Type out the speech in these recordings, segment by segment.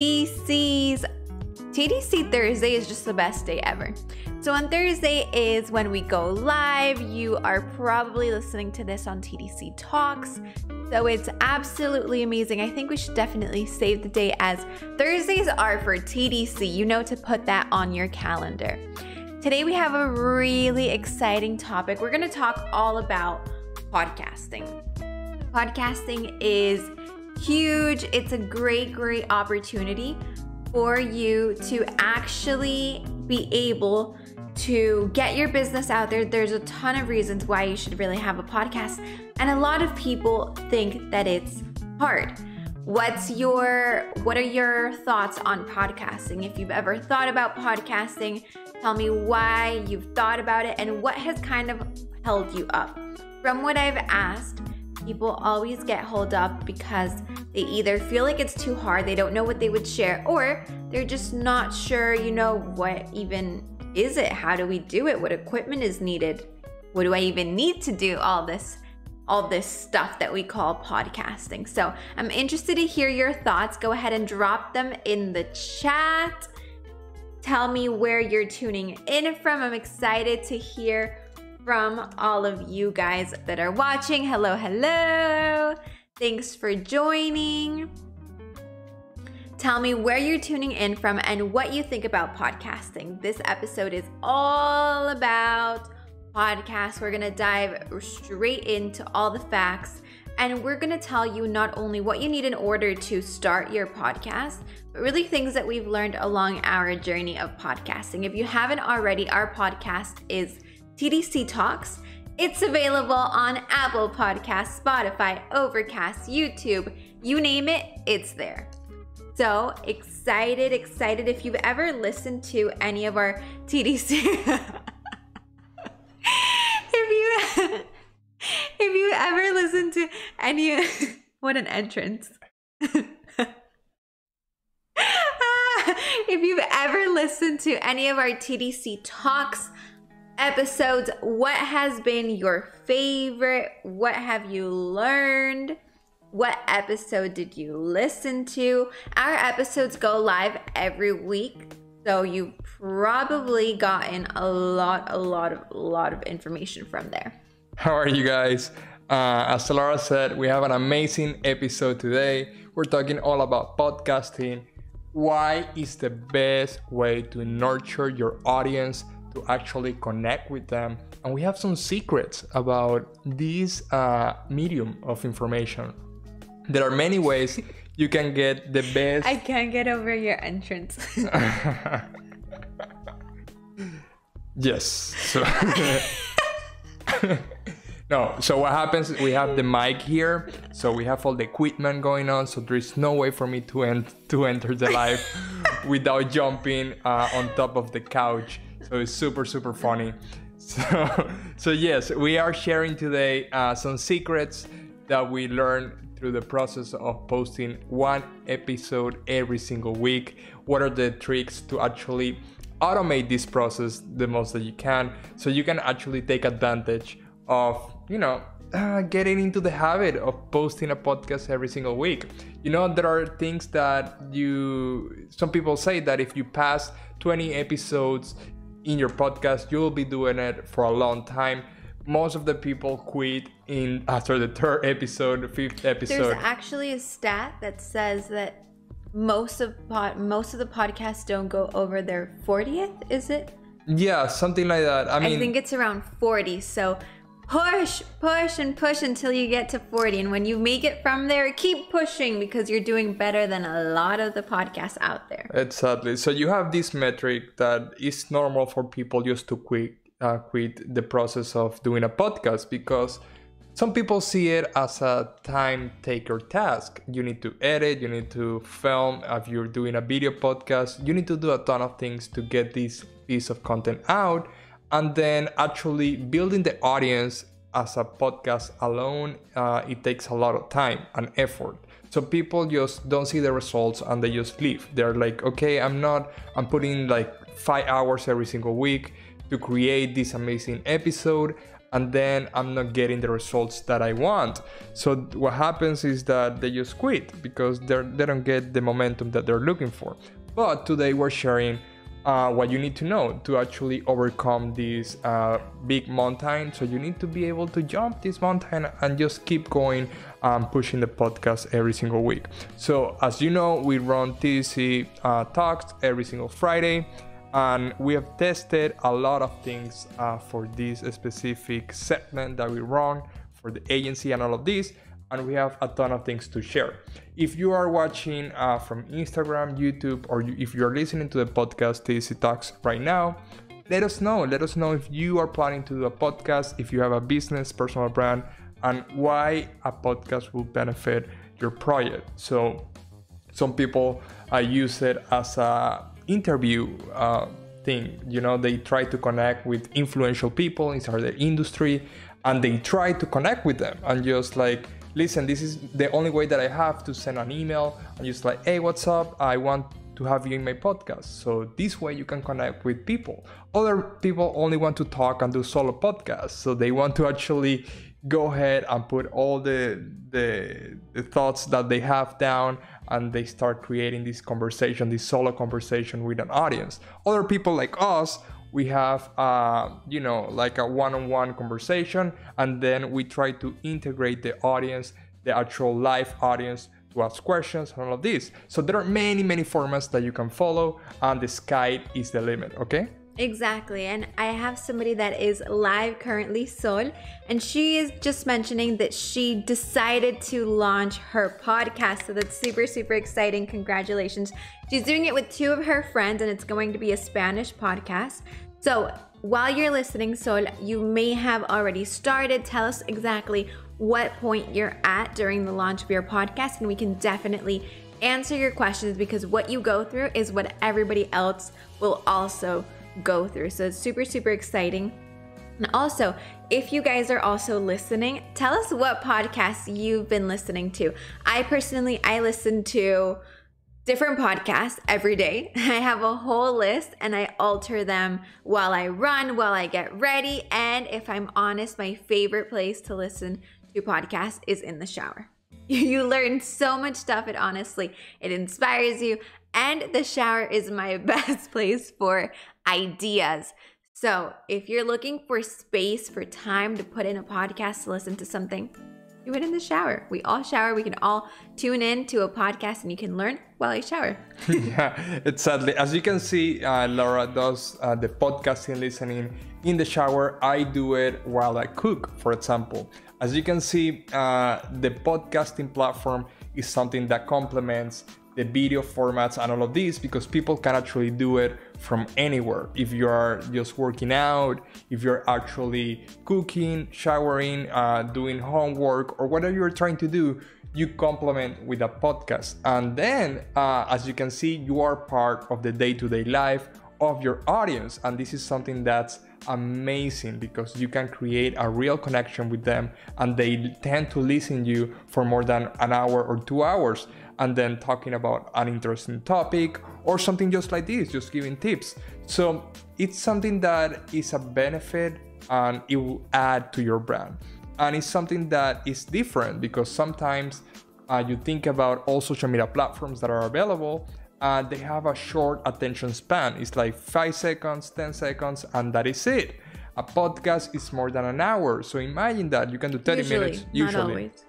TDC's TDC Thursday is just the best day ever. So on Thursday is when we go live. You are probably listening to this on TDC Talks. So it's absolutely amazing. I think we should definitely save the day as Thursdays are for TDC. You know to put that on your calendar. Today we have a really exciting topic. We're going to talk all about podcasting. Podcasting is huge. It's a great opportunity for you to actually be able to get your business out there. There's a ton of reasons why you should really have a podcast. And a lot of people think that it's hard. What are your thoughts on podcasting? If you've ever thought about podcasting, tell me why you've thought about it and what has kind of held you up. From what I've asked, people always get held up because they either feel like it's too hard, they don't know what they would share, or they're just not sure, what even is it? How do we do it? What equipment is needed? What do I even need to do all this stuff that we call podcasting? So I'm interested to hear your thoughts. Go ahead and drop them in the chat. Tell me where you're tuning in from. I'm excited to hear from all of you guys that are watching. Hello. Thanks for joining. Tell me where you're tuning in from and what you think about podcasting. This episode is all about podcasts. We're going to dive straight into all the facts, and we're going to tell you not only what you need in order to start your podcast, but really things that we've learned along our journey of podcasting. If you haven't already, our podcast is TDC Talks. It's available on Apple Podcasts, Spotify, Overcast, YouTube, you name it, it's there. So excited. If you've ever listened to any of our TDC, if you ever listened to any, what an entrance. If you've ever listened to any of our TDC Talks episodes, what has been your favorite? What have you learned? What episode did you listen to? Our episodes go live every week, so you've probably gotten a lot of information from there. How are you guys? As Laura said, we have an amazing episode today. We're talking all about podcasting. Why is the best way to nurture your audience, to actually connect with them? And we have some secrets about this medium of information. There are many ways you can get the best. I can't get over your entrance. Yes. So no. So what happens is we have the mic here. So we have all the equipment going on. So there is no way for me to enter the live without jumping on top of the couch. So it's super funny. So yes, we are sharing today some secrets that we learned through the process of posting one episode every single week. What are the tricks to actually automate this process the most that you can, so you can actually take advantage of, getting into the habit of posting a podcast every single week. There are things that some people say that if you pass 20 episodes in your podcast, you will be doing it for a long time. Most of the people quit after the third episode, fifth episode. There's actually a stat that says that most of the podcasts don't go over their 40th, is it? Yeah, something like that. I think it's around 40. So push until you get to 40. And when you make it from there, keep pushing, because you're doing better than a lot of the podcasts out there. Exactly. So you have this metric that is normal for people just to quit the process of doing a podcast, because some people see it as a time taker task. You need to edit, you need to film. If you're doing a video podcast, you need to do a ton of things to get this piece of content out. And then actually building the audience as a podcast alone, it takes a lot of time and effort. So people just don't see the results and they just leave. They're like, okay, I'm putting like 5 hours every single week to create this amazing episode, and then I'm not getting the results that I want. So what happens is that they just quit because they don't get the momentum that they're looking for. But today we're sharing what you need to know to actually overcome this big mountain. So you need to be able to jump this mountain and just keep going, pushing the podcast every single week. So as you know, we run TDC talks every single Friday, and we have tested a lot of things for this specific segment that we run for the agency and all of this. And we have a ton of things to share. If you are watching from Instagram, YouTube, or if you're listening to the podcast TDC Talks right now, let us know. Let us know if you are planning to do a podcast, if you have a business, personal brand, and why a podcast will benefit your project. So some people use it as a interview thing. You know, they try to connect with influential people inside the industry, and they try to connect with them and just like, listen, this is the only way that I have to send an email, and just like, hey, what's up? I want to have you in my podcast. So this way you can connect with people. Other people only want to talk and do solo podcasts. So they want to actually go ahead and put all the thoughts that they have down, and they start creating this conversation, this solo conversation with an audience. Other people like us, we have, like a one-on-one conversation, and then we try to integrate the audience, the actual live audience, to ask questions and all of this. So there are many, many formats that you can follow, and the sky is the limit, okay? Exactly. And I have somebody that is live currently, Sol, and she is just mentioning that she decided to launch her podcast. So that's super, super exciting. Congratulations. She's doing it with 2 of her friends, and it's going to be a Spanish podcast. So while you're listening, Sol, you may have already started. Tell us exactly what point you're at during the launch of your podcast, and we can definitely answer your questions, because what you go through is what everybody else will also go through. So it's super, super exciting. And also, if you guys are also listening, tell us what podcasts you've been listening to. I listen to different podcasts every day. I have a whole list, and I alter them while I run, while I get ready. And if I'm honest, my favorite place to listen to podcasts is in the shower. You learn so much stuff. It inspires you. And the shower is my best place for ideas. So if you're looking for space, for time to put in a podcast, to listen to something, do it in the shower. We all shower. We can all tune in to a podcast, and you can learn while I shower. Yeah, exactly. As you can see, Laura does the podcasting listening in the shower. I do it while I cook, for example. As you can see, the podcasting platform is something that complements the video formats and all of this, because people can actually do it from anywhere. If you are just working out, if you're actually cooking, showering, doing homework, or whatever you're trying to do, you complement with a podcast. And then, as you can see, you are part of the day-to-day life of your audience. And this is something that's amazing, because you can create a real connection with them, and they tend to listen to you for more than an hour or 2 hours, and then talking about an interesting topic or something just like this, just giving tips. So it's something that is a benefit, and it will add to your brand. And it's something that is different, because sometimes you think about all social media platforms that are available, and they have a short attention span. It's like 5 seconds, 10 seconds, and that is it. A podcast is more than an hour. So imagine that you can do 30 minutes usually. Not always.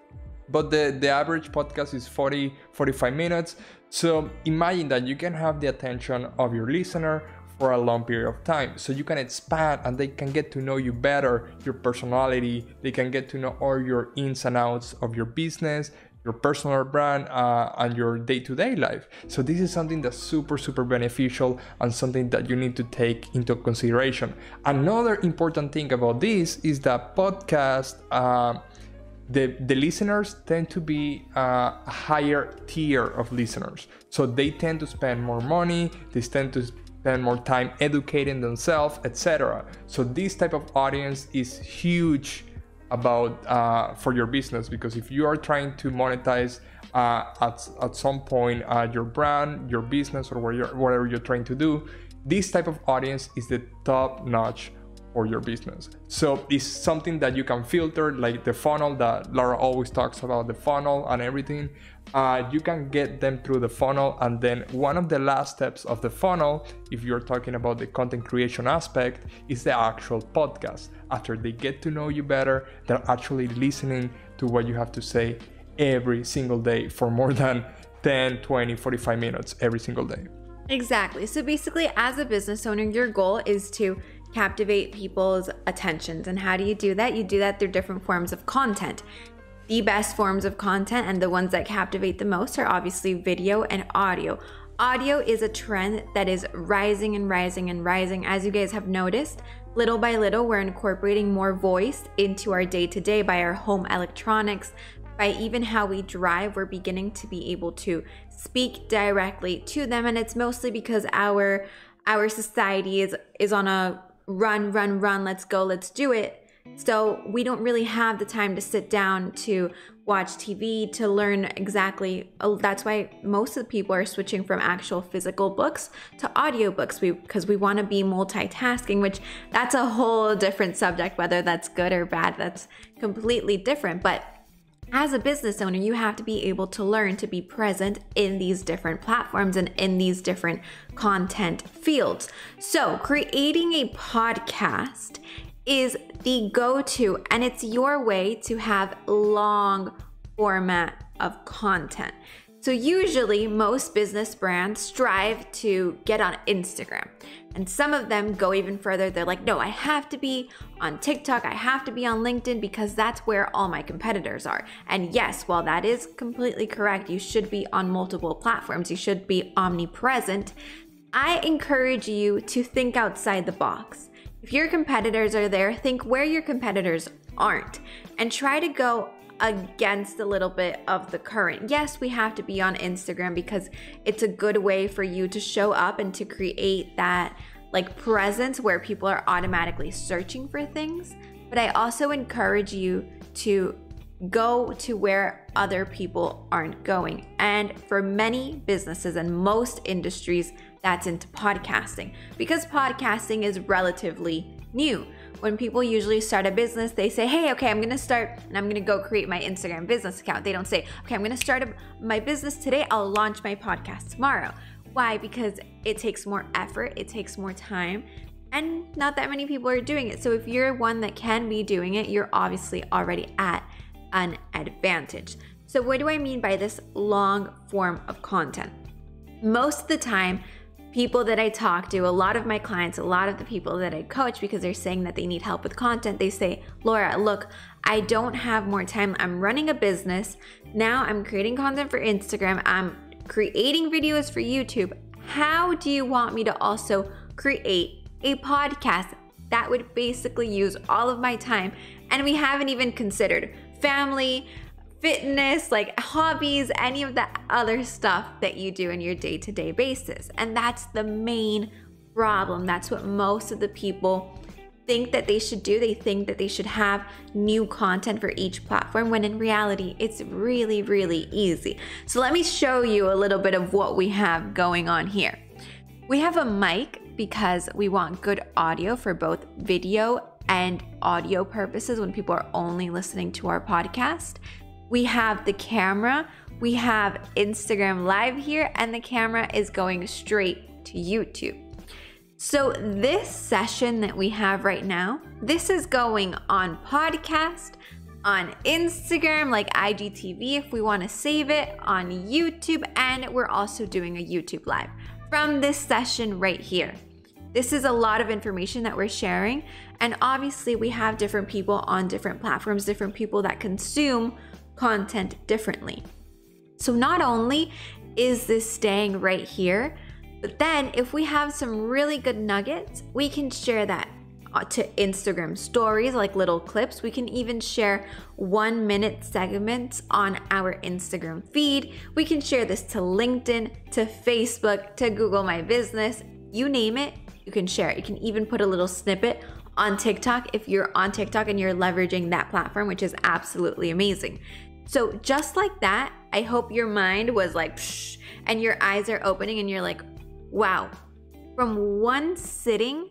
But the average podcast is 40, 45 minutes. So imagine that you can have the attention of your listener for a long period of time. So you can expand, and they can get to know you better, your personality. They can get to know all your ins and outs of your business, your personal brand, and your day-to-day life. So this is something that's super, super beneficial, and something that you need to take into consideration. Another important thing about this is that podcast, the listeners tend to be a higher tier of listeners. So they tend to spend more money, they tend to spend more time educating themselves, etc. So this type of audience is huge about for your business, because if you are trying to monetize at some point your brand, your business, or whatever you're trying to do, this type of audience is the top-notch for your business. So it's something that you can filter, like the funnel that Laura always talks about, the funnel and everything. You can get them through the funnel, and then one of the last steps of the funnel, if you're talking about the content creation aspect, is the actual podcast. After they get to know you better, they're actually listening to what you have to say every single day for more than 10, 20, 45 minutes every single day. Exactly. So basically, as a business owner, your goal is to captivate people's attentions. And how do you do that? You do that through different forms of content. The best forms of content and the ones that captivate the most are obviously video and audio. Audio is a trend that is rising and rising and rising. As you guys have noticed, little by little, we're incorporating more voice into our day-to-day by our home electronics, by even how we drive. We're beginning to be able to speak directly to them. And it's mostly because our society is on a run, let's go, let's do it. So we don't really have the time to sit down to watch TV, to learn exactly. That's why most of the people are switching from actual physical books to audiobooks, because we want to be multitasking, which that's a whole different subject. Whether that's good or bad, that's completely different. But as a business owner, you have to be able to learn to be present in these different platforms and in these different content fields. So creating a podcast is the go-to, and it's your way to have long format of content. So usually most business brands strive to get on Instagram, and some of them go even further. They're like, no, I have to be on TikTok, I have to be on LinkedIn, because that's where all my competitors are. And yes, while that is completely correct, you should be on multiple platforms, you should be omnipresent, I encourage you to think outside the box. If your competitors are there, think where your competitors aren't, and try to go against a little bit of the current. Yes, we have to be on Instagram because it's a good way for you to show up and to create that like presence where people are automatically searching for things. But I also encourage you to go to where other people aren't going. And for many businesses and most industries, that's into podcasting, because podcasting is relatively new. When people usually start a business, they say, hey, okay, I'm gonna start and I'm gonna go create my Instagram business account. They don't say, okay, I'm gonna start my business today, I'll launch my podcast tomorrow. Why? Because it takes more effort, it takes more time, and not that many people are doing it. So if you're one that can be doing it, you're obviously already at an advantage. So what do I mean by this long form of content? Most of the time, people that I talk to, a lot of my clients, a lot of the people that I coach, because they're saying that they need help with content, they say, Laura, look, I don't have more time. I'm running a business. Now I'm creating content for Instagram. I'm creating videos for YouTube. How do you want me to also create a podcast? That would basically use all of my time. And we haven't even considered family, fitness, like hobbies, any of the other stuff that you do in your day-to-day basis. And that's the main problem. That's what most of the people think that they should do. They think that they should have new content for each platform, when in reality, it's really, really easy. So let me show you a little bit of what we have going on here. We have a mic because we want good audio for both video and audio purposes when people are only listening to our podcast. We have the camera, we have Instagram Live here, and the camera is going straight to YouTube. So this session that we have right now, this is going on podcast, on Instagram, like IGTV if we want to save it, on YouTube, and we're also doing a YouTube Live from this session right here. This is a lot of information that we're sharing, and obviously we have different people on different platforms, different people that consume content differently. So not only is this staying right here, but then if we have some really good nuggets, we can share that to Instagram stories, like little clips. We can even share 1-minute segments on our Instagram feed. We can share this to LinkedIn, to Facebook, to Google My Business, you name it, you can share it. You can even put a little snippet on TikTok if you're on TikTok and you're leveraging that platform, which is absolutely amazing. So just like that, I hope your mind was like, psh, and your eyes are opening and you're like, wow. From one sitting,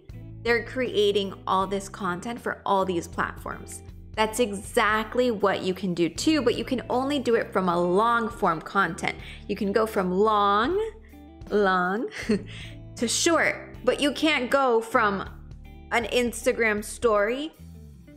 they're creating all this content for all these platforms. That's exactly what you can do too, but you can only do it from a long form content. You can go from long to short, but you can't go from an Instagram story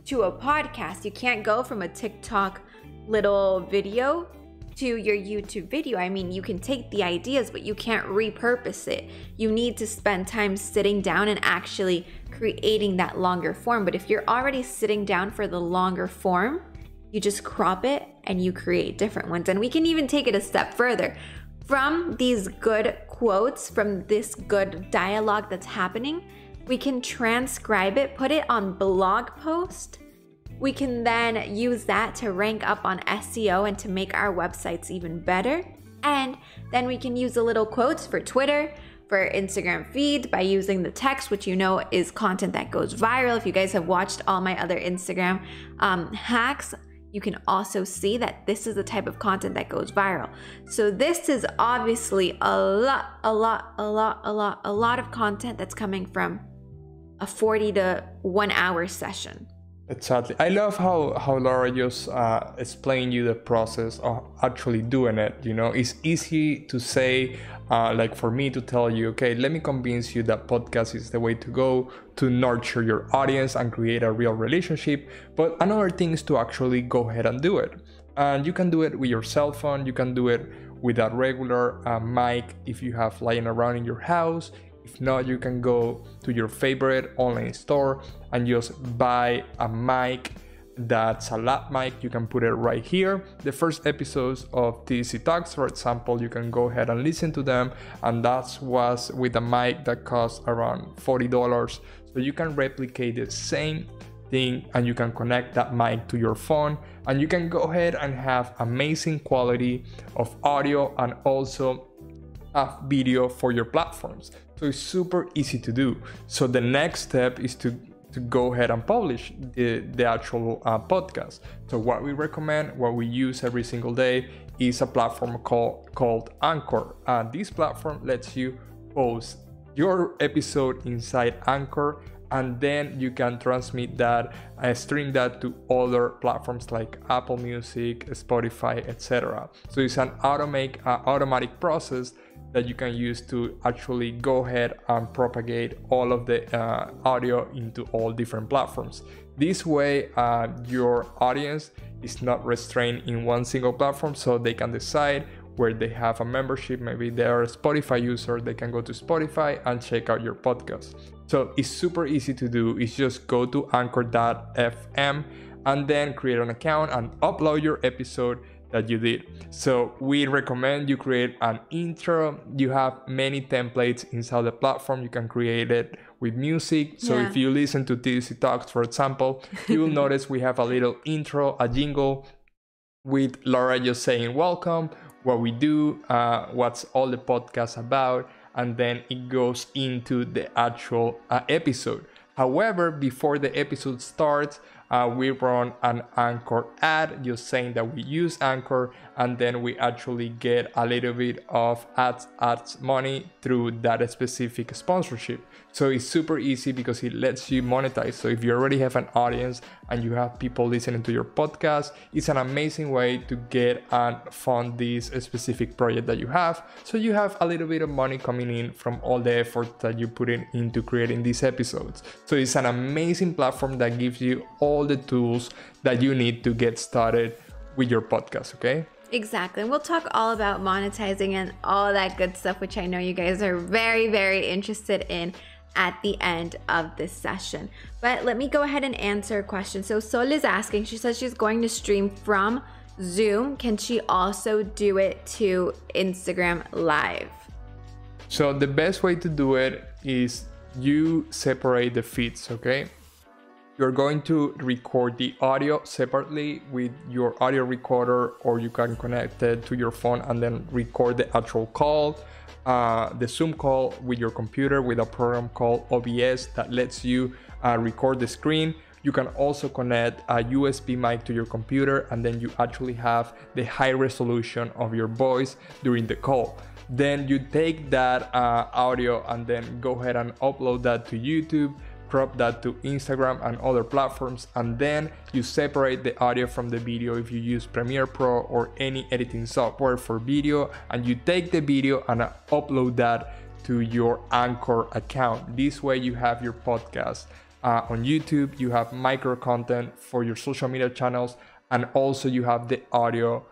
to a podcast. You can't go from a TikTok little video to your YouTube video. I mean, you can take the ideas, but you can't repurpose it. You need to spend time sitting down and actually creating that longer form. But if you're already sitting down for the longer form, you just crop it and you create different ones. And we can even take it a step further. From these good quotes, from this good dialogue that's happening, we can transcribe it, put it on blog post. We can then use that to rank up on SEO and to make our websites even better. And then we can use the little quotes for Twitter, for Instagram feed by using the text, which you know is content that goes viral. If you guys have watched all my other Instagram hacks, you can also see that this is the type of content that goes viral. So this is obviously a lot of content that's coming from a 40 to 1 hour session. Exactly. I love how Laura just explained you the process of actually doing it. You know, it's easy to say, like for me to tell you, okay, let me convince you that podcast is the way to go to nurture your audience and create a real relationship. But another thing is to actually go ahead and do it. And you can do it with your cell phone. You can do it with a regular mic if you have lying around in your house. If not, you can go to your favorite online store and just buy a mic that's a lap mic. You can put it right here. The first episodes of TDC Talks, for example, you can go ahead and listen to them, and that was with a mic that costs around $40. So you can replicate the same thing and you can connect that mic to your phone, and you can go ahead and have amazing quality of audio and also a video for your platforms. So it's super easy to do. So the next step is to go ahead and publish the actual podcast. So what we recommend, what we use every single day is a platform called Anchor. This platform lets you post your episode inside Anchor, and then you can transmit that, stream that to other platforms like Apple Music, Spotify, etc. So it's an automatic process that you can use to actually go ahead and propagate all of the audio into all different platforms. This way, your audience is not restrained in one single platform, so they can decide where they have a membership. Maybe they're a Spotify user, they can go to Spotify and check out your podcast. So it's super easy to do. It's just go to anchor.fm and then create an account and upload your episode that you did. So we recommend you create an intro. You have many templates inside the platform. You can create it with music. So if you listen to TDC Talks, for example, you will notice we have a little intro, a jingle with Laura just saying welcome, what we do, what's all the podcast about, and then it goes into the actual episode. However, before the episode starts, we run an Anchor ad just saying that we use Anchor, and then we actually get a little bit of ads money through that specific sponsorship. So it's super easy because it lets you monetize. So if you already have an audience and you have people listening to your podcast, it's an amazing way to get and fund this specific project that you have. So you have a little bit of money coming in from all the effort that you put into creating these episodes. So it's an amazing platform that gives you all the tools that you need to get started with your podcast, okay? Exactly. And we'll talk all about monetizing and all that good stuff, which I know you guys are very, very interested in at the end of this session. But let me go ahead and answer a question. So Sol is asking, she says she's going to stream from Zoom. Can she also do it to Instagram Live? So the best way to do it is you separate the feeds, okay? You're going to record the audio separately with your audio recorder, or you can connect it to your phone and then record the actual call, the Zoom call with your computer with a program called OBS that lets you record the screen. You can also connect a USB mic to your computer, and then you actually have the high resolution of your voice during the call. Then you take that audio and then go ahead and upload that to YouTube, crop that to Instagram and other platforms, and then you separate the audio from the video if you use Premiere Pro or any editing software for video, and you take the video and upload that to your Anchor account. This way you have your podcast on YouTube, you have micro content for your social media channels, and also you have the audio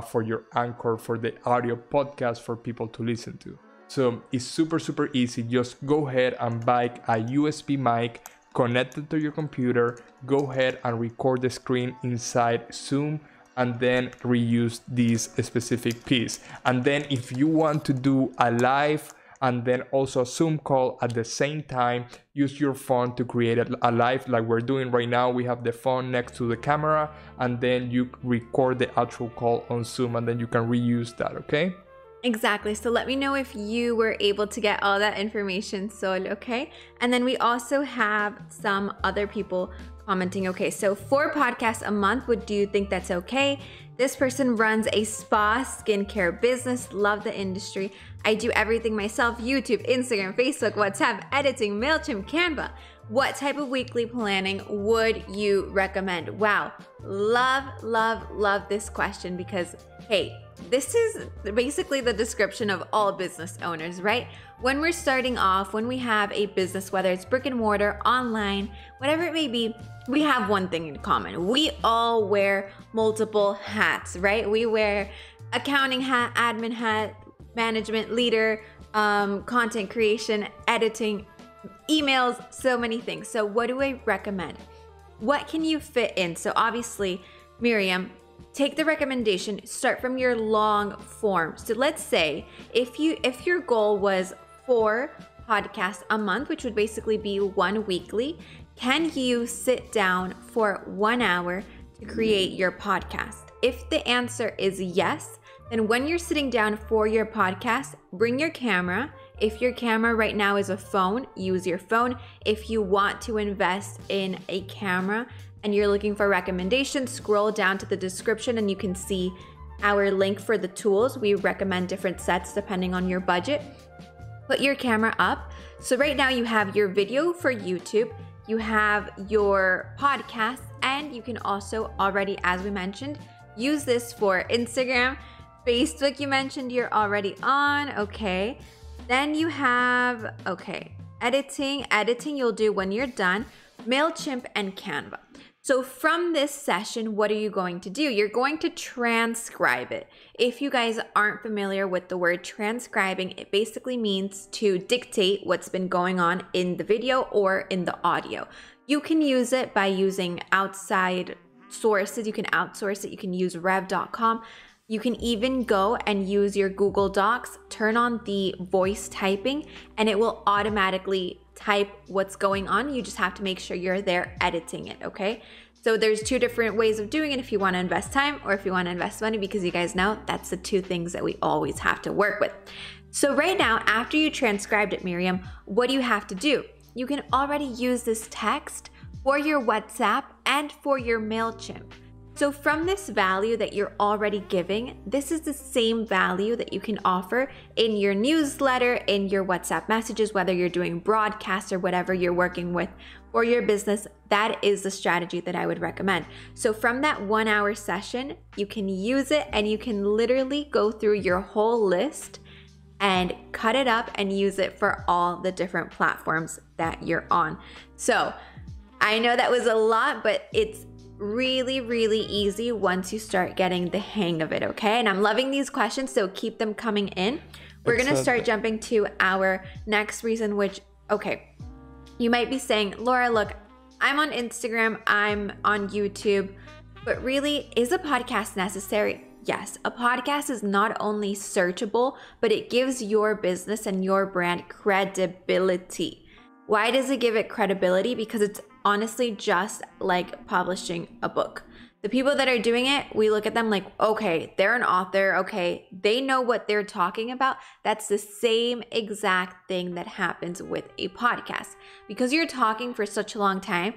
for your Anchor, for the audio podcast for people to listen to. So it's super easy. Just go ahead and buy a USB mic, connect it to your computer, go ahead and record the screen inside Zoom, and then reuse this specific piece. And then if you want to do a live and then also a Zoom call at the same time, use your phone to create a live like we're doing right now. We have the phone next to the camera, and then you record the actual call on Zoom, and then you can reuse that, okay? Exactly. So let me know if you were able to get all that information, Sol, okay? And then we also have some other people commenting, okay, so 4 podcasts a month, do you think that's okay? This person runs a spa skincare business, love the industry. I do everything myself, YouTube, Instagram, Facebook, WhatsApp, editing, MailChimp, Canva. What type of weekly planning would you recommend? Wow, love this question, because, hey, this is basically the description of all business owners, right? When we're starting off, when we have a business, whether it's brick and mortar, online, whatever it may be, we have one thing in common. We all wear multiple hats, right? We wear accounting hat, admin hat, management, leader, content creation, editing, emails, so many things. So what do I recommend? What can you fit in? So obviously, Miriam, take the recommendation, start from your long form. So let's say if your goal was 4 podcasts a month, which would basically be 1 weekly, can you sit down for 1 hour to create your podcast? If the answer is yes, then when you're sitting down for your podcast, bring your camera. If your camera right now is a phone, use your phone. If you want to invest in a camera and you're looking for recommendations, scroll down to the description and you can see our link for the tools. We recommend different sets depending on your budget. Put your camera up. So right now you have your video for YouTube, you have your podcast, and you can also already, as we mentioned, use this for Instagram, Facebook. You mentioned you're already on, okay. Then you have, okay, editing you'll do when you're done, MailChimp and Canva. So from this session, what are you going to do? You're going to transcribe it. If you guys aren't familiar with the word transcribing, it basically means to dictate what's been going on in the video or in the audio. You can use it by using outside sources. You can outsource it. You can use rev.com. You can even go and use your Google Docs, turn on the voice typing, and it will automatically type what's going on. You just have to make sure you're there editing it, okay? So there's 2 different ways of doing it if you want to invest time or if you want to invest money, because you guys know that's the 2 things that we always have to work with. So right now, after you transcribed it, Miriam, what do you have to do? You can already use this text for your WhatsApp and for your MailChimp. So from this value that you're already giving, this is the same value that you can offer in your newsletter, in your WhatsApp messages, whether you're doing broadcasts or whatever you're working with for your business. That is the strategy that I would recommend. So from that 1 hour session, you can use it and you can literally go through your whole list and cut it up and use it for all the different platforms that you're on. So I know that was a lot, but it's really easy once you start getting the hang of it, okay? And I'm loving these questions, so keep them coming in. We're gonna start jumping to our next reason, which, okay, you might be saying, Laura, look, I'm on Instagram, I'm on YouTube, but really, is a podcast necessary? Yes, a podcast is not only searchable, but it gives your business and your brand credibility. Why does it give it credibility? Because it's honestly just like publishing a book. The people that are doing it, we look at them like, okay, they're an author, okay, they know what they're talking about. That's the same exact thing that happens with a podcast. Because you're talking for such a long time,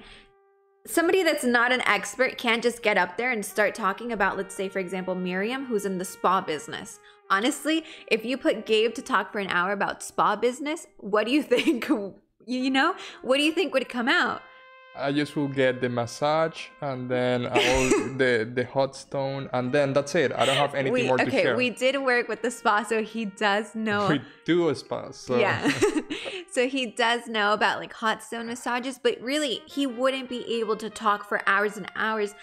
somebody that's not an expert can't just get up there and start talking about, let's say, for example, Miriam, who's in the spa business. Honestly, if you put Gabe to talk for an hour about spa business, what do you think You know, what do you think would come out? I just will get the massage and then the hot stone and then that's it. I don't have anything more to share. We did work with the spa, so he does know. We do a spa, so. Yeah. So he does know about like hot stone massages, but really he wouldn't be able to talk for hours and hours.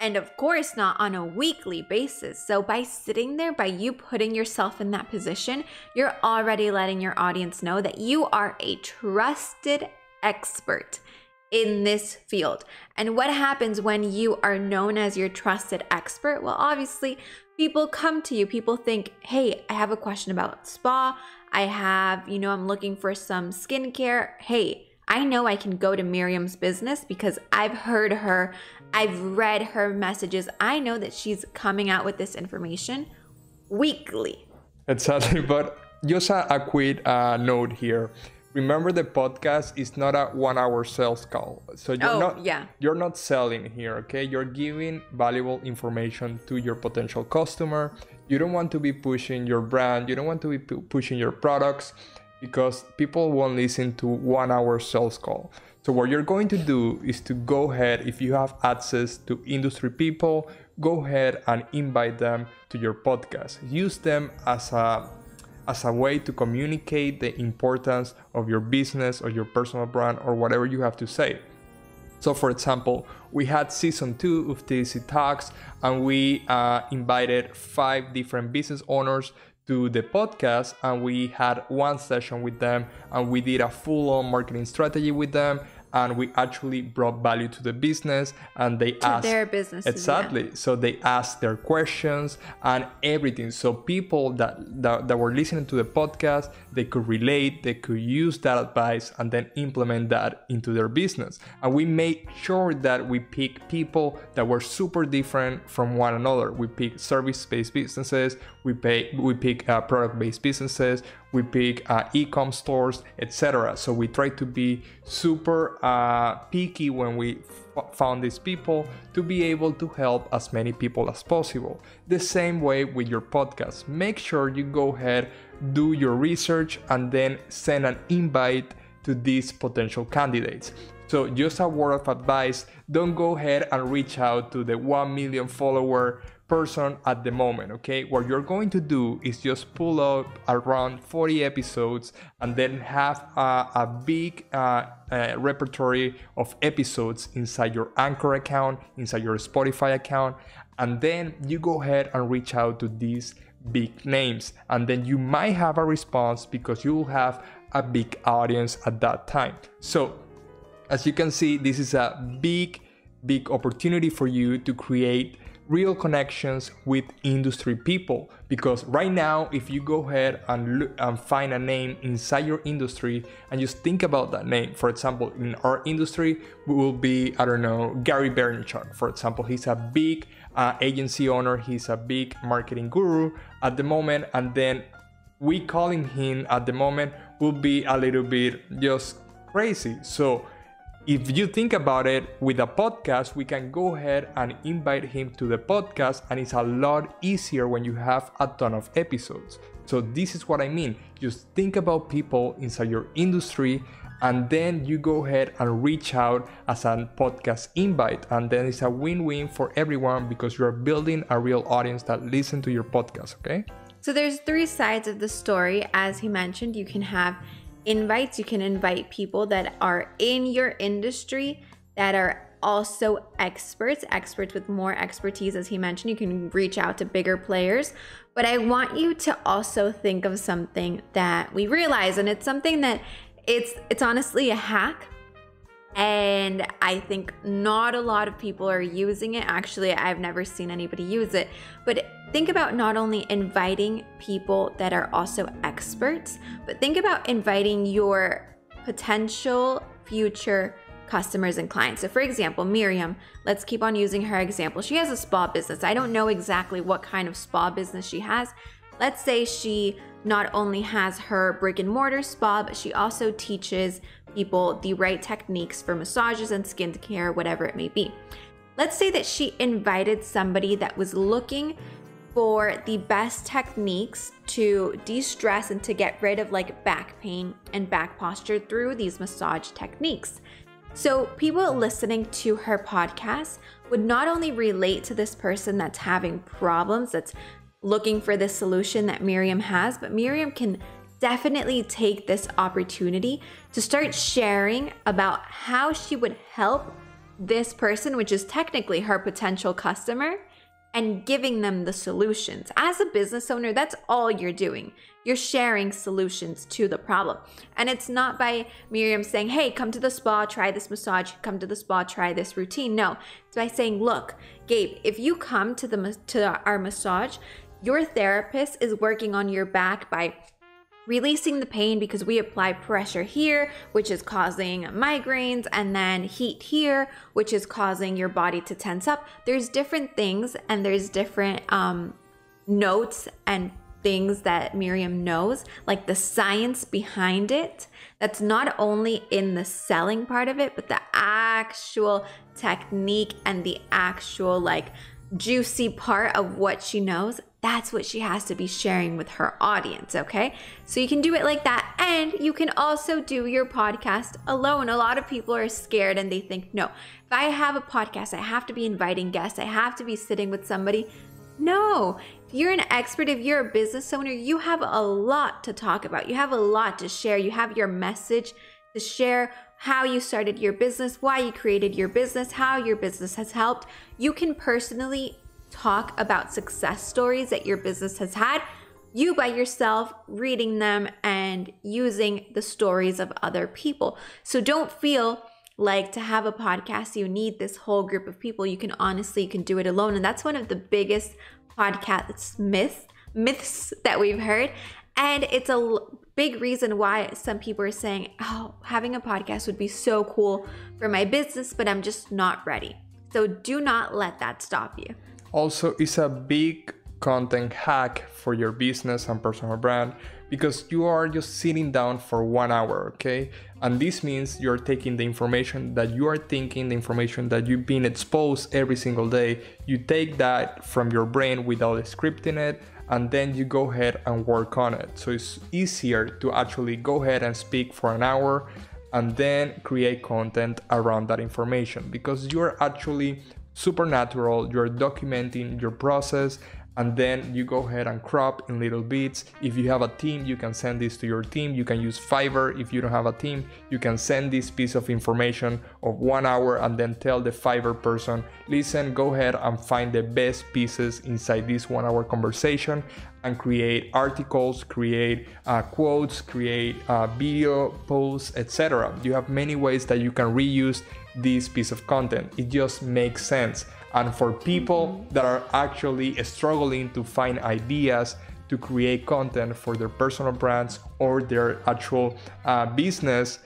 And of course, not on a weekly basis. So by sitting there, by you putting yourself in that position, you're already letting your audience know that you are a trusted expert in this field. And what happens when you are known as your trusted expert? Well, obviously, people come to you. People think, hey, I have a question about spa. I'm looking for some skincare. Hey, I know I can go to Miriam's business because I've heard her. I've read her messages. I know that she's coming out with this information weekly. Exactly. But just a quick note here. Remember, the podcast is not a 1 hour sales call. So you're not selling here, okay? You're giving valuable information to your potential customer. You don't want to be pushing your brand. You don't want to be pushing your products because people won't listen to 1 hour sales call. So what you're going to do is to go ahead, if you have access to industry people, go ahead and invite them to your podcast. Use them as a way to communicate the importance of your business or your personal brand or whatever you have to say. So for example, we had season 2 of TDC Talks and we invited 5 different business owners to the podcast and we had one session with them and we did a full-on marketing strategy with them and we actually brought value to the business and they asked their businesses. Exactly. Yeah. So they asked their questions and everything. So people that were listening to the podcast, they could relate, they could use that advice and then implement that into their business. And we made sure that we pick people that were super different from one another. We pick service-based businesses, we pick product-based businesses, we pick e-com stores, etc. So we try to be super picky when we found these people to be able to help as many people as possible. The same way with your podcast. Make sure you go ahead, do your research, and then send an invite to these potential candidates. So just a word of advice, don't go ahead and reach out to the 1 million follower person at the moment, okay? What you're going to do is just pull up around 40 episodes and then have a big repertory of episodes inside your Anchor account, inside your Spotify account, and then you go ahead and reach out to these big names, and then you might have a response because you will have a big audience at that time. So as you can see, this is a big opportunity for you to create real connections with industry people, because right now if you go ahead and look and find a name inside your industry and just think about that name, for example, in our industry we will be, I don't know, Gary Vaynerchuk, for example. He's a big agency owner, he's a big marketing guru at the moment, and then we calling him at the moment will be a little bit just crazy. So if you think about it, with a podcast, we can go ahead and invite him to the podcast, and it's a lot easier when you have a ton of episodes. So this is what I mean. Just think about people inside your industry, and then you go ahead and reach out as a podcast invite, and then it's a win-win for everyone because you're building a real audience that listen to your podcast, okay? So there's 3 sides of the story. As he mentioned, you can have invites. You can invite people that are in your industry that are also experts with more expertise. As he mentioned, you can reach out to bigger players. But I want you to also think of something that we realize, and it's something that it's honestly a hack. And I think not a lot of people are using it. Actually, I've never seen anybody use it. But think about not only inviting people that are also experts, but think about inviting your potential future customers and clients. So for example, Miriam, let's keep on using her example. She has a spa business. I don't know exactly what kind of spa business she has. Let's say she not only has her brick and mortar spa, but she also teaches people the right techniques for massages and skincare, whatever it may be. Let's say that she invited somebody that was looking for the best techniques to de-stress and to get rid of like back pain and back posture through these massage techniques. So people listening to her podcast would not only relate to this person that's having problems, that's looking for the solution that Miriam has, but Miriam can definitely take this opportunity to start sharing about how she would help this person, which is technically her potential customer, and giving them the solutions. As a business owner, that's all you're doing. You're sharing solutions to the problem. And it's not by Miriam saying, hey, come to the spa, try this massage, come to the spa, try this routine. No, it's by saying, look, Gabe, if you come to our massage, your therapist is working on your back by releasing the pain because we apply pressure here, which is causing migraines, and then heat here, which is causing your body to tense up. There's different things and there's different notes and things that Miriam knows, like the science behind it. That's not only in the selling part of it, but the actual technique and the actual like juicy part of what she knows. That's what she has to be sharing with her audience, okay? So you can do it like that. And you can also do your podcast alone. A lot of people are scared and they think, no, if I have a podcast, I have to be inviting guests. I have to be sitting with somebody. No, if you're an expert, if you're a business owner, you have a lot to talk about. You have a lot to share. You have your message to share, how you started your business, why you created your business, how your business has helped. You can personally talk about success stories that your business has had, you by yourself reading them and using the stories of other people. So don't feel like to have a podcast, you need this whole group of people. You can do it alone. And that's one of the biggest podcast myths that we've heard. And it's a big reason why some people are saying, oh, having a podcast would be so cool for my business, but I'm just not ready. So do not let that stop you. Also, it's a big content hack for your business and personal brand because you are just sitting down for 1 hour, okay? And this means you're taking the information that you are thinking, the information that you've been exposed every single day. You take that from your brain without scripting it, and then you go ahead and work on it. So it's easier to actually go ahead and speak for an hour and then create content around that information because you're actually supernatural, you're documenting your process, and then you go ahead and crop in little bits. If you have a team, you can send this to your team. You can use Fiverr. If you don't have a team, you can send this piece of information of 1 hour and then tell the Fiverr person, listen, go ahead and find the best pieces inside this 1 hour conversation and create articles, create quotes, create video posts, etc. You have many ways that you can reuse this piece of content. It just makes sense. And for people that are actually struggling to find ideas to create content for their personal brands or their actual business,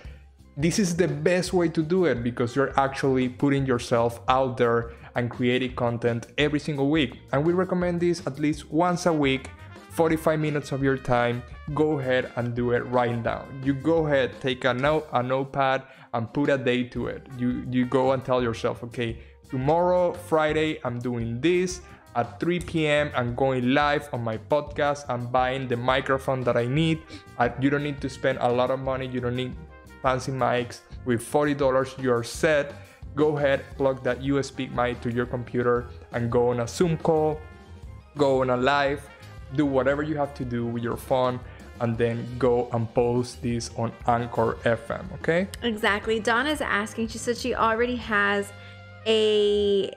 this is the best way to do it because you're actually putting yourself out there and creating content every single week. And we recommend this at least once a week, 45 minutes of your time. Go ahead and do it right now. You go ahead, take a notepad and put a date to it. You go and tell yourself, okay, tomorrow, Friday, I'm doing this. At 3 p.m., I'm going live on my podcast. I'm buying the microphone that I need. You don't need to spend a lot of money. You don't need fancy mics. With $40, you're set. Go ahead, plug that USB mic to your computer and go on a Zoom call, go on a live, do whatever you have to do with your phone, and then go and post this on Anchor FM, okay? Exactly. Donna's asking, she said she already has a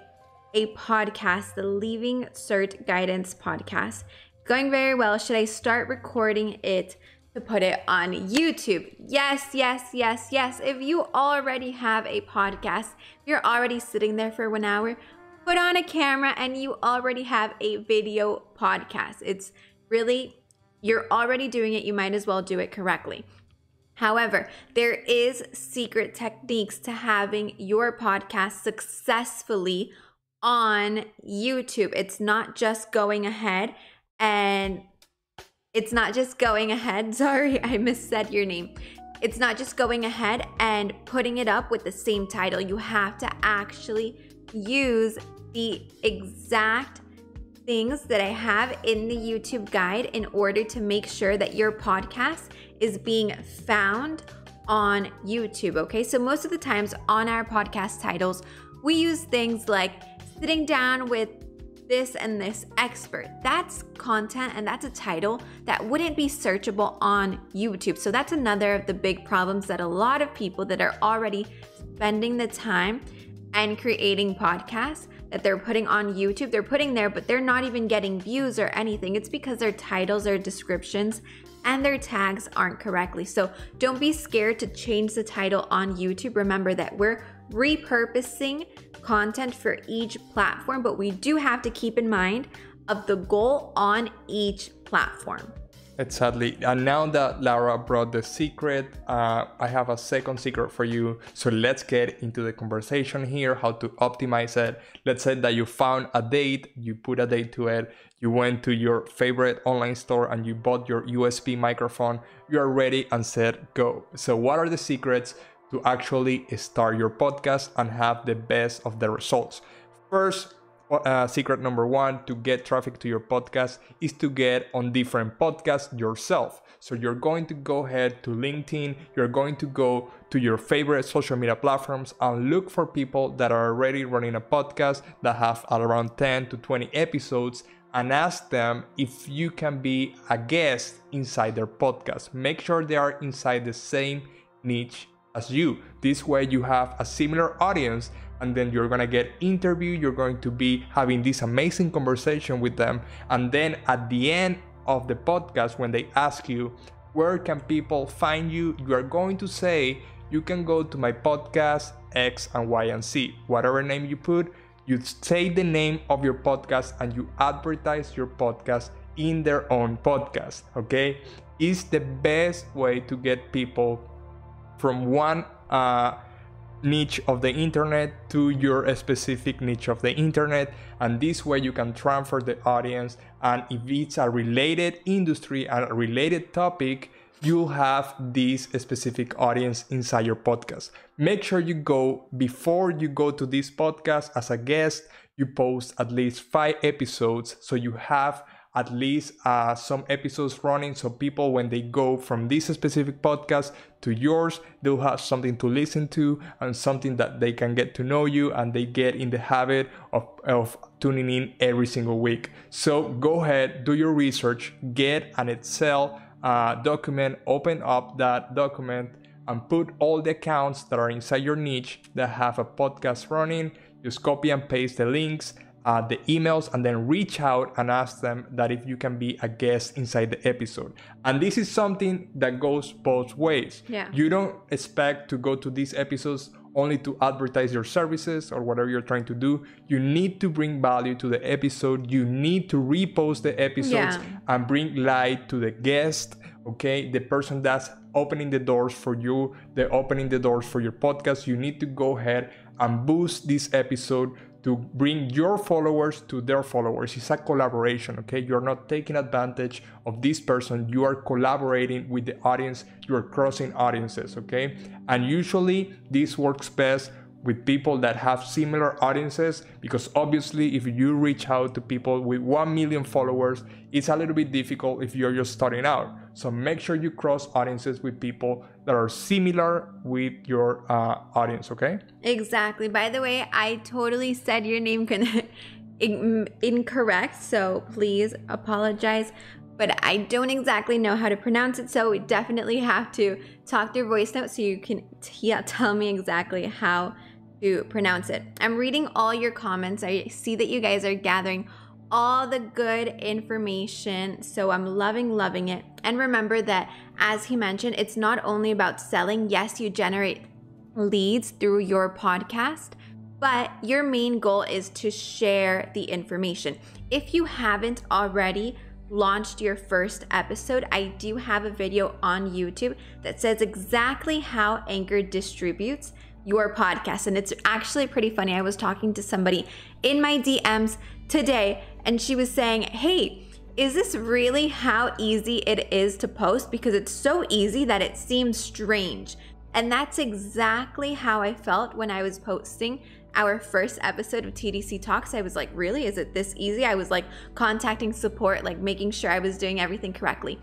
podcast, the Leaving Cert Guidance podcast. Going very well. Should I start recording it to put it on YouTube? Yes. If you already have a podcast, if you're already sitting there for 1 hour, put on a camera and you already have a video podcast. It's really, you're already doing it. You might as well do it correctly. However, there is secret techniques to having your podcast successfully on YouTube. It's not just going ahead and sorry, I missaid your name. It's not just going ahead and putting it up with the same title. You have to actually use the exact things that I have in the YouTube guide in order to make sure that your podcast is being found on YouTube, okay? So most of the times on our podcast titles, we use things like sitting down with this and this expert. That's content and that's a title that wouldn't be searchable on YouTube. So that's another of the big problems that a lot of people that are already spending the time and creating podcasts that they're putting on YouTube, they're putting there, but they're not even getting views or anything. It's because their titles or descriptions and their tags aren't correctly. So don't be scared to change the title on YouTube. Remember that we're repurposing content for each platform, but we do have to keep in mind of the goal on each platform. Exactly. And now that Laura brought the secret, I have a second secret for you. So let's get into the conversation here, how to optimize it. Let's say that you found a date, you put a date to it, you went to your favorite online store and you bought your USB microphone, you're ready and set, go. So what are the secrets to actually start your podcast and have the best of the results? First, secret number one to get traffic to your podcast is to get on different podcasts yourself. So you're going to go ahead to LinkedIn, you're going to go to your favorite social media platforms and look for people that are already running a podcast that have around 10 to 20 episodes and ask them if you can be a guest inside their podcast. Make sure they are inside the same niche as you. This way you have a similar audience and then you're gonna get interviewed, you're going to be having this amazing conversation with them, and then at the end of the podcast when they ask you where can people find you, you are going to say you can go to my podcast X and Y and Z, whatever name you put, you say the name of your podcast and you advertise your podcast in their own podcast, okay? It's the best way to get people from one niche of the internet to your specific niche of the internet, and this way you can transfer the audience, and if it's a related industry and a related topic, you'll have this specific audience inside your podcast. Make sure you go, before you go to this podcast as a guest, you post at least 5 episodes so you have at least some episodes running, so people, when they go from this specific podcast to yours, they'll have something to listen to and something that they can get to know you, and they get in the habit of tuning in every single week. So go ahead, do your research, get an Excel document, open up that document and put all the accounts that are inside your niche that have a podcast running. Just copy and paste the links, the emails, and then reach out and ask them that if you can be a guest inside the episode. And this is something that goes both ways. Yeah. You don't expect to go to these episodes only to advertise your services or whatever you're trying to do. You need to bring value to the episode. You need to repost the episodes and bring light to the guest, okay? The person that's opening the doors for you, they're opening the doors for your podcast. You need to go ahead and boost this episode to bring your followers to their followers. It's a collaboration, okay? You're not taking advantage of this person. You are collaborating with the audience. You are crossing audiences, okay? And usually this works best with people that have similar audiences, because obviously if you reach out to people with 1 million followers, it's a little bit difficult if you're just starting out. So make sure you cross audiences with people that are similar with your audience, okay? Exactly. By the way, I totally said your name incorrect, so please apologize. But I don't exactly know how to pronounce it, so we definitely have to talk through voice note so you can tell me exactly how to pronounce it. I'm reading all your comments. I see that you guys are gathering all the good information, so I'm loving it. And remember that, as he mentioned, it's not only about selling. Yes, you generate leads through your podcast, but your main goal is to share the information. If you haven't already launched your first episode, I do have a video on YouTube that says exactly how Anchor distributes your podcast, and it's actually pretty funny. I was talking to somebody in my DMs today, and she was saying, hey, is this really how easy it is to post? Because it's so easy that it seems strange. And that's exactly how I felt when I was posting our first episode of TDC Talks, I was like, really? Is it this easy? I was like contacting support, like making sure I was doing everything correctly.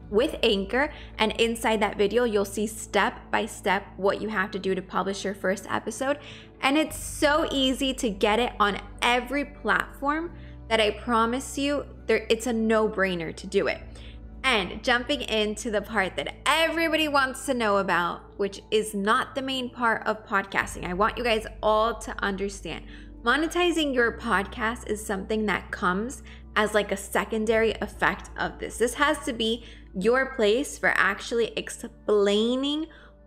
With Anchor, and inside that video, you'll see step by step what you have to do to publish your first episode. And it's so easy to get it on every platform that I promise you, it's a no-brainer to do it. And jumping into the part that everybody wants to know about, which is not the main part of podcasting, I want you guys all to understand. Monetizing your podcast is something that comes as like a secondary effect of this. This has to be your place for actually explaining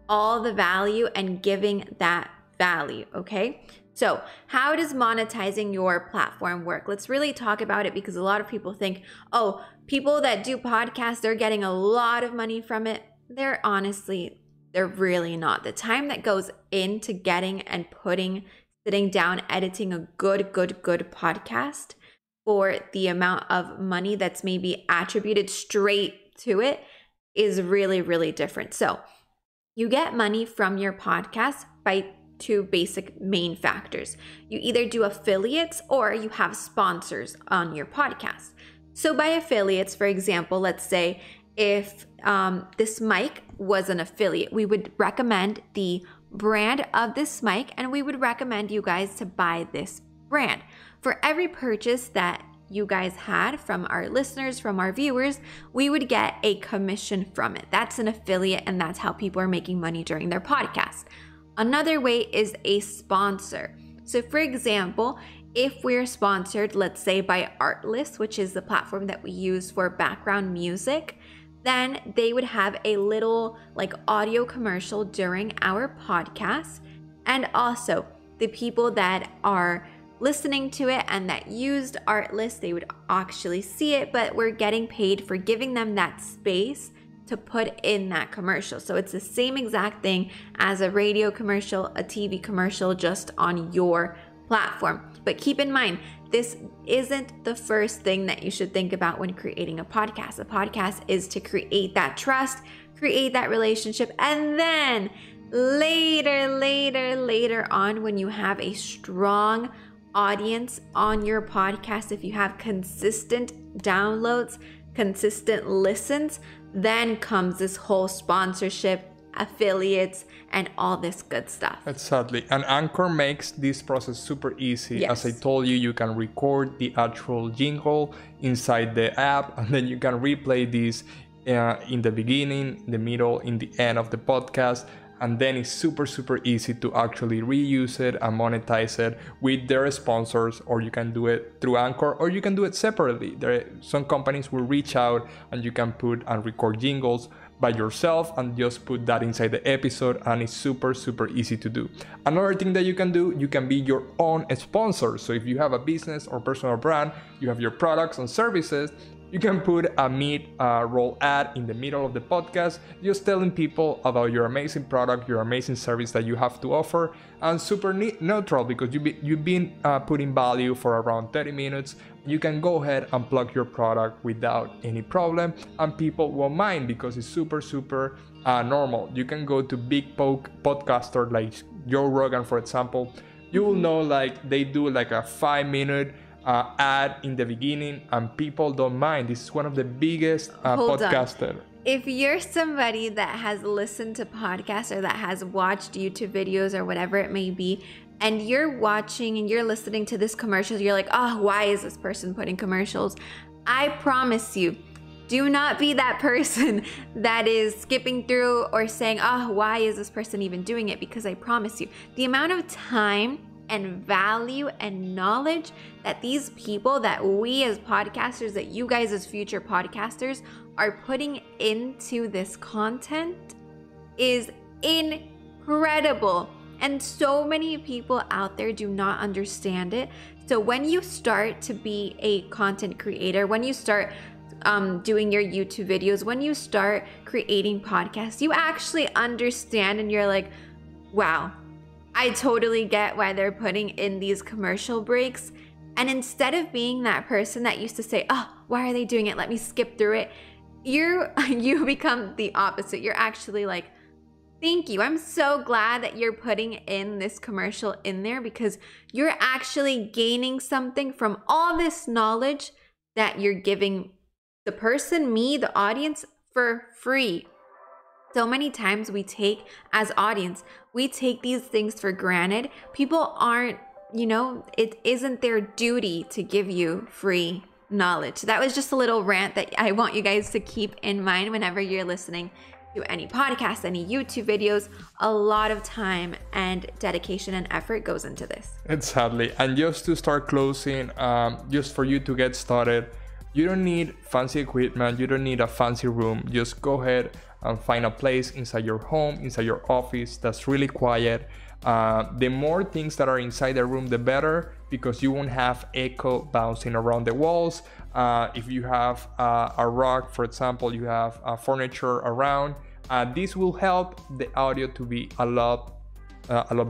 all the value and giving that value, okay? So how does monetizing your platform work? Let's really talk about it, because a lot of people think, oh, people that do podcasts, they're getting a lot of money from it. They're really not. The time that goes into getting and sitting down, editing a good podcast for the amount of money that's maybe attributed straight to it is really, really different. So you get money from your podcast by two basic main factors. You either do affiliates or you have sponsors on your podcast. So by affiliates, for example, let's say if this mic was an affiliate, we would recommend the brand of this mic and we would recommend you guys to buy this brand. For every purchase that you guys had from our listeners, from our viewers, we would get a commission from it. That's an affiliate, and that's how people are making money during their podcast. Another way is a sponsor. So for example, if we're sponsored, let's say by Artlist, which is the platform that we use for background music, then they would have a little like audio commercial during our podcast. And also the people that are listening to it and that used Artlist, they would actually see it, but we're getting paid for giving them that space to put in that commercial. So it's the same exact thing as a radio commercial, a TV commercial, just on your platform. But keep in mind, this isn't the first thing that you should think about when creating a podcast. A podcast is to create that trust, create that relationship, and then later on, when you have a strong audience on your podcast, if you have consistent downloads, consistent listens, then comes this whole sponsorship, affiliates, and all this good stuff. Exactly. And Anchor makes this process super easy. Yes. As I told you, you can record the actual jingle inside the app, and then you can replay this in the beginning, the middle, in the end of the podcast. And then it's super easy to actually reuse it and monetize it with their sponsors, or you can do it through Anchor, or you can do it separately. Some companies will reach out and you can put and record jingles by yourself and just put that inside the episode, and it's super easy to do. Another thing that you can do, you can be your own sponsor. So if you have a business or personal brand, you have your products and services, you can put a mid-roll ad in the middle of the podcast, just telling people about your amazing product, your amazing service that you have to offer, and super neutral, because you've been putting value for around 30 minutes. You can go ahead and plug your product without any problem, and people won't mind because it's super normal. You can go to big podcaster like Joe Rogan, for example. You will know like they do like a 5-minute ad in the beginning, and people don't mind. This is one of the biggest podcasters. If you're somebody that has listened to podcasts or that has watched YouTube videos or whatever it may be, and you're watching and you're listening to this commercial, you're like, oh, why is this person putting commercials? I promise you, do not be that person that is skipping through or saying, oh, why is this person even doing it? Because I promise you, the amount of time and value and knowledge that these people, that we as podcasters, that you guys as future podcasters are putting into this content is incredible. And so many people out there do not understand it. So when you start to be a content creator, when you start doing your YouTube videos, when you start creating podcasts, you actually understand, and you're like, wow, I totally get why they're putting in these commercial breaks. And instead of being that person that used to say, oh, why are they doing it? Let me skip through it. You become the opposite. You're actually like, Thank you. I'm so glad that you're putting in this commercial in there because you're actually gaining something from all this knowledge that you're giving the person, me, the audience, for free. So many times we take, as audience, we take these things for granted. People aren't, it isn't their duty to give you free knowledge. That was just a little rant that I want you guys to keep in mind whenever you're listening to any podcast, any YouTube videos. A lot of time and dedication and effort goes into this. Exactly. And just to start closing, just for you to get started, you don't need fancy equipment. You don't need a fancy room. Just go ahead and find a place inside your home, inside your office that's really quiet. The more things that are inside the room, the better, because you won't have echo bouncing around the walls. If you have a rug, for example, you have furniture around, this will help the audio to be a lot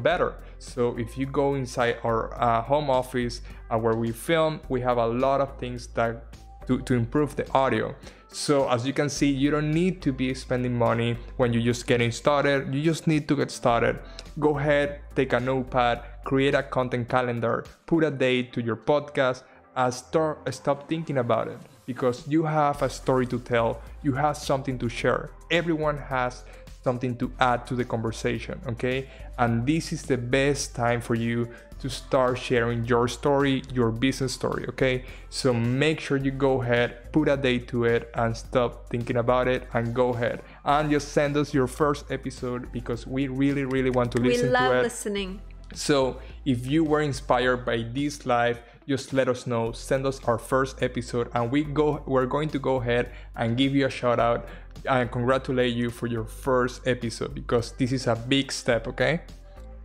better. So if you go inside our home office where we film, we have a lot of things that to improve the audio. So as you can see, you don't need to be spending money when you're just getting started. You just need to get started. Go ahead, take a notepad, create a content calendar, put a date to your podcast, and stop thinking about it, because you have a story to tell. You have something to share. Everyone has something to add to the conversation, okay? And this is the best time for you to start sharing your story, your business story, okay? So make sure you go ahead, put a date to it, and stop thinking about it, and go ahead and just send us your first episode, because we really, really want to listen to it. We love listening. So if you were inspired by this live, just let us know. Send us our first episode, and we're going to go ahead and give you a shout out and congratulate you for your first episode, because this is a big step, okay?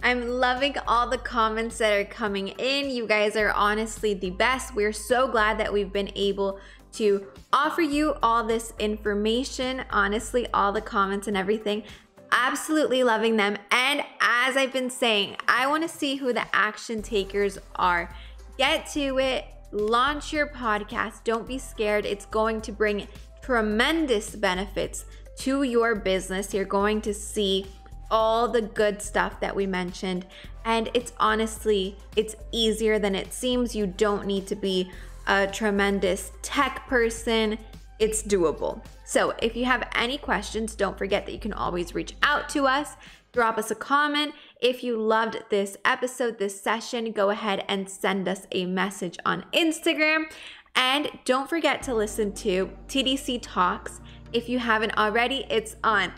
I'm loving all the comments that are coming in. You guys are honestly the best. We're so glad that we've been able to offer you all this information. Honestly, all the comments and everything, absolutely loving them. And as I've been saying, I want to see who the action takers are. Get to it. Launch your podcast. Don't be scared. It's going to bring tremendous benefits to your business. You're going to see all the good stuff that we mentioned, and it's easier than it seems. You don't need to be a tremendous tech person. It's doable. So if you have any questions, don't forget that you can always reach out to us. Drop us a comment. If you loved this episode, this session, go ahead and send us a message on Instagram. And don't forget to listen to TDC Talks. If you haven't already, it's on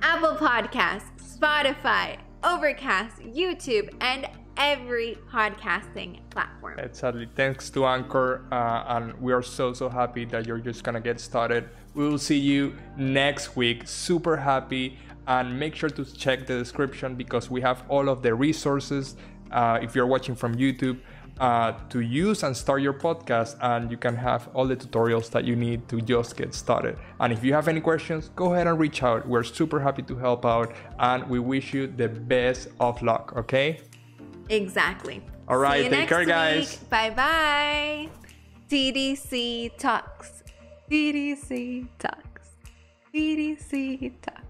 Apple Podcasts, Spotify, Overcast, YouTube, and every podcasting platform. Exactly. Thanks to Anchor, and we are so happy that you're just gonna get started. We will see you next week. Super happy, and make sure to check the description, because we have all of the resources if you're watching from YouTube to use and start your podcast, and you can have all the tutorials that you need to just get started. And if you have any questions, go ahead and reach out. We're super happy to help out, and we wish you the best of luck, okay? Exactly. All right, take care, guys. Bye-bye. TDC Talks. TDC Talks. TDC Talks.